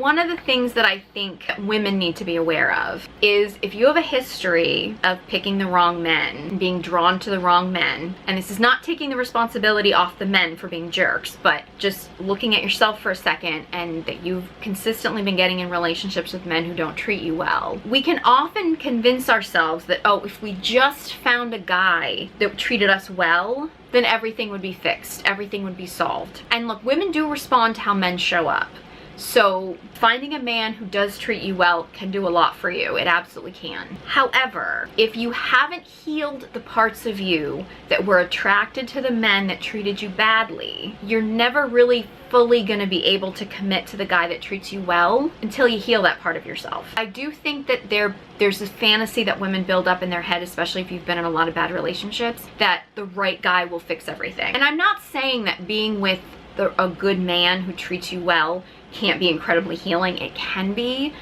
One of the things that I think women need to be aware of is if you have a history of picking the wrong men, being drawn to the wrong men, and this is not taking the responsibility off the men for being jerks, but just looking at yourself for a second, and that you've consistently been getting in relationships with men who don't treat you well, we can often convince ourselves that, oh, if we just found a guy that treated us well, then everything would be fixed, everything would be solved. And look, women do respond to how men show up. So finding a man who does treat you well can do a lot for you. It absolutely can. However, if you haven't healed the parts of you that were attracted to the men that treated you badly, you're never really fully gonna be able to commit to the guy that treats you well until you heal that part of yourself. I do think that there's this fantasy that women build up in their head, especially if you've been in a lot of bad relationships, that the right guy will fix everything. And I'm not saying that being with a good man who treats you well can't be incredibly healing. It can be,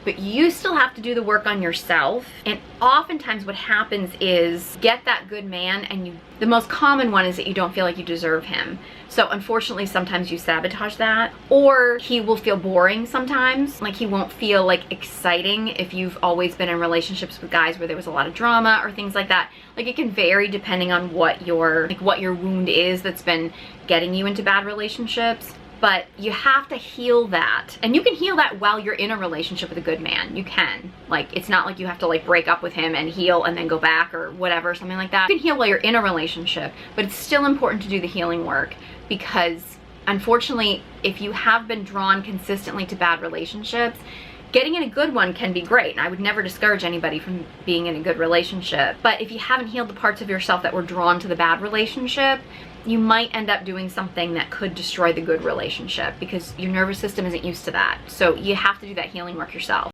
but you still have to do the work on yourself. And oftentimes what happens is get that good man, and the most common one is that you don't feel like you deserve him. So unfortunately, sometimes you sabotage that, or he will feel boring sometimes. Like he won't feel like exciting if you've always been in relationships with guys where there was a lot of drama or things like that. Like it can vary depending on what your wound is that's been getting you into bad relationships. But you have to heal that. And you can heal that while you're in a relationship with a good man. You can. Like, it's not like you have to like break up with him and heal and then go back or whatever, something like that. You can heal while you're in a relationship, but it's still important to do the healing work, because unfortunately, if you have been drawn consistently to bad relationships, getting in a good one can be great. And I would never discourage anybody from being in a good relationship. But if you haven't healed the parts of yourself that were drawn to the bad relationship, you might end up doing something that could destroy the good relationship, because your nervous system isn't used to that. So you have to do that healing work yourself.